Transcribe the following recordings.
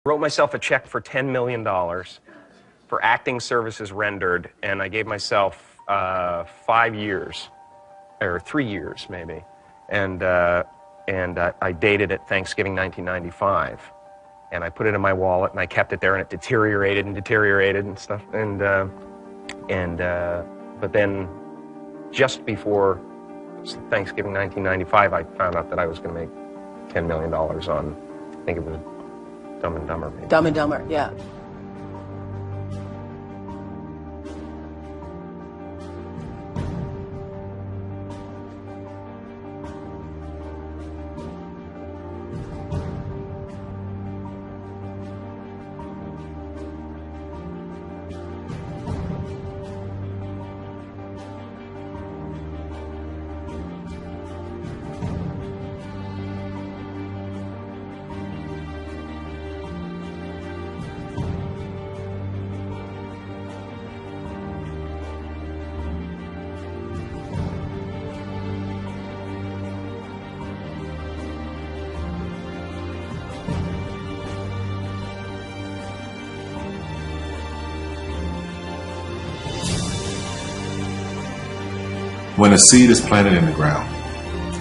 Wrote myself a check for $10 million for acting services rendered, and I gave myself 5 years, or 3 years maybe, and I dated it Thanksgiving 1995, and I put it in my wallet, and I kept it there, and it deteriorated and stuff, but then just before Thanksgiving 1995, I found out that I was going to make $10 million on, I think it was Dumb and Dumber. Maybe. Dumb and Dumber, yeah. When a seed is planted in the ground,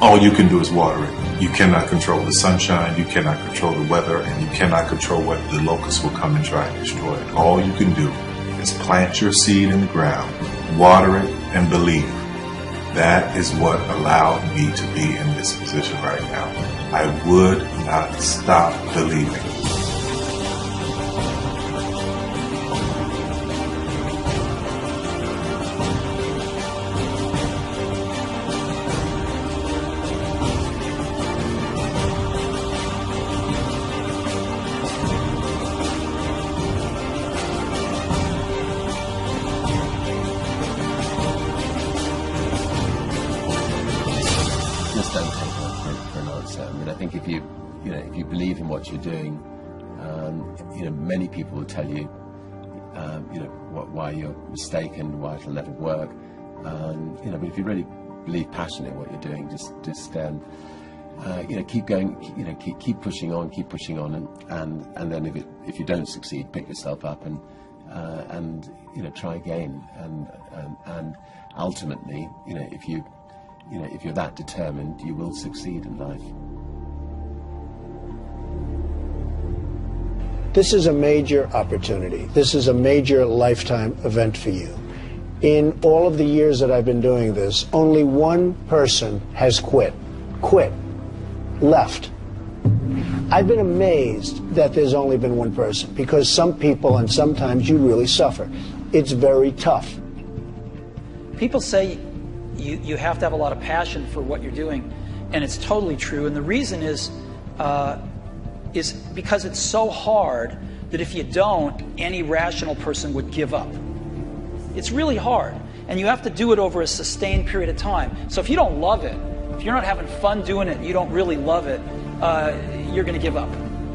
all you can do is water it. You cannot control the sunshine, you cannot control the weather, and you cannot control whether the locusts will come and try and destroy it. All you can do is plant your seed in the ground, water it, and believe. That is what allowed me to be in this position right now. I would not stop believing. Just don't take that for an answer. I mean, I think if you believe in what you're doing, many people will tell you, why you're mistaken, why it'll never work. But if you really believe passionately in what you're doing, just keep going, keep pushing on, and then if you don't succeed, pick yourself up and try again, and ultimately, if you're that determined, you will succeed in life. This is a major opportunity. This is a major lifetime event for you. In all of the years that I've been doing this, only one person has quit, left. I've been amazed that there's only been one person, because some people, and sometimes you really suffer. It's very tough. People say you have to have a lot of passion for what you're doing, and it's totally true. And the reason is because it's so hard that if you don't, any rational person would give up. It's really hard, and you have to do it over a sustained period of time. So if you don't love it, if you're not having fun doing it, and you don't really love it, you're going to give up.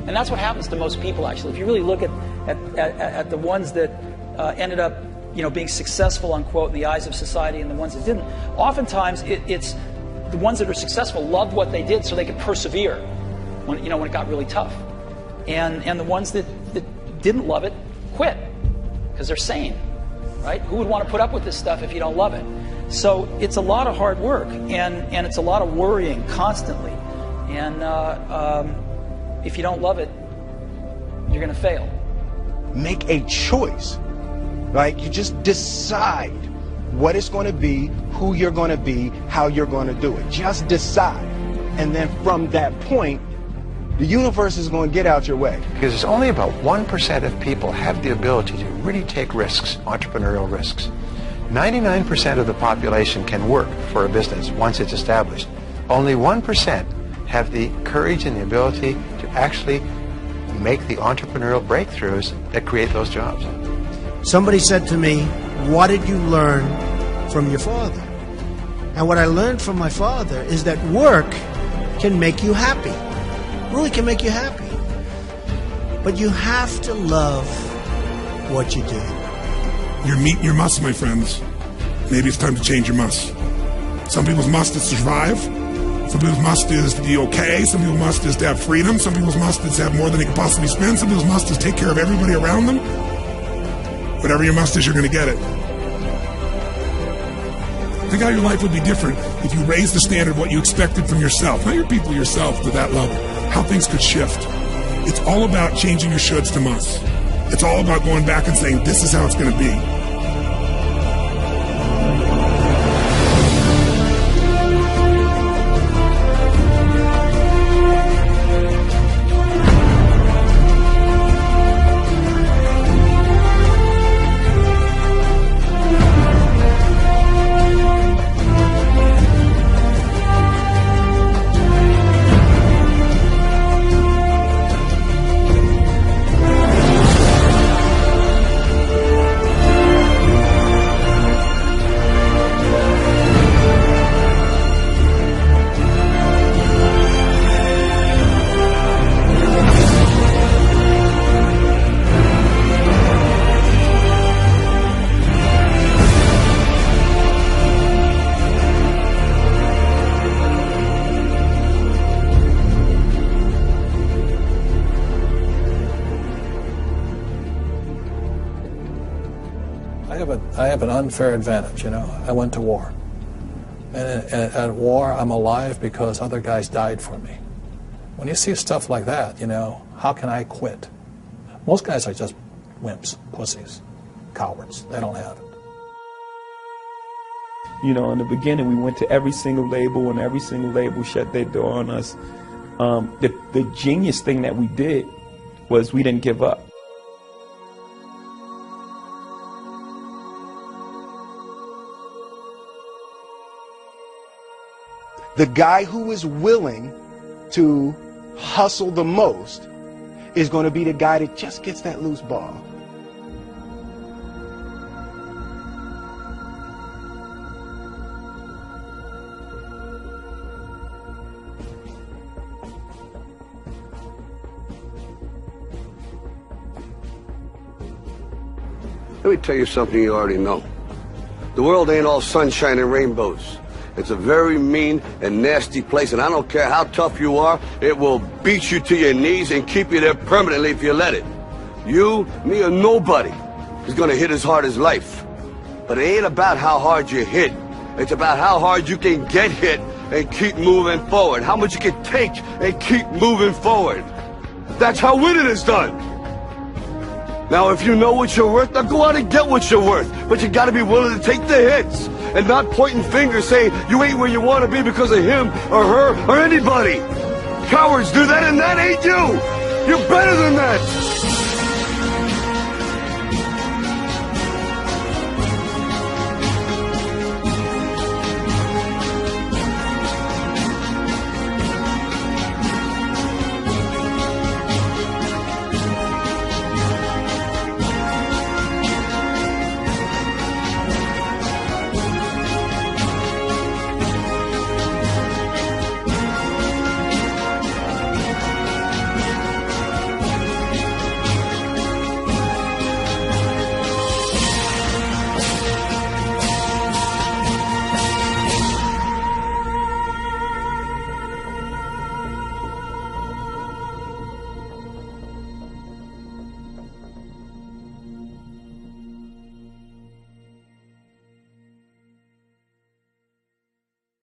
And that's what happens to most people, actually. If you really look at the ones that ended up being successful, unquote, in the eyes of society, and the ones that didn't, oftentimes it's the ones that are successful loved what they did so they could persevere when it got really tough. And the ones that didn't love it quit because they're sane, right? Who would want to put up with this stuff if you don't love it? So it's a lot of hard work, and it's a lot of worrying constantly. And if you don't love it, you're going to fail. Make a choice. Right? You just decide what it's going to be, who you're going to be, how you're going to do it. Just decide. And then from that point, the universe is going to get out your way. Because it's only about 1% of people have the ability to really take risks, entrepreneurial risks. 99% of the population can work for a business once it's established. Only 1% have the courage and the ability to actually make the entrepreneurial breakthroughs that create those jobs. Somebody said to me, what did you learn from your father? And what I learned from my father is that work can make you happy. Really can make you happy. But you have to love what you do. You're meeting your must, my friends. Maybe it's time to change your must. Some people's must is to survive. Some people's must is to be okay. Some people's must is to have freedom. Some people's must is to have more than they can possibly spend. Some people's must is take care of everybody around them. Whatever your must is, you're going to get it. Think how your life would be different if you raised the standard of what you expected from yourself, not your people, yourself, to that level. How things could shift. It's all about changing your shoulds to musts. It's all about going back and saying, this is how it's going to be. I have an unfair advantage, you know. I went to war. And at war, I'm alive because other guys died for me. When you see stuff like that, you know, how can I quit? Most guys are just wimps, pussies, cowards. They don't have it. You know, in the beginning, we went to every single label, and every single label shut their door on us. The genius thing that we did was we didn't give up. The guy who is willing to hustle the most is going to be the guy that just gets that loose ball. Let me tell you something you already know. The world ain't all sunshine and rainbows. It's a very mean and nasty place, and I don't care how tough you are, it will beat you to your knees and keep you there permanently if you let it. You, me, or nobody is gonna hit as hard as life. But it ain't about how hard you hit. It's about how hard you can get hit and keep moving forward. How much you can take and keep moving forward. That's how winning is done. Now, if you know what you're worth, now go out and get what you're worth. But you gotta be willing to take the hits and not pointing fingers saying you ain't where you want to be because of him or her or anybody. Cowards do that, and that ain't you. You're better than that.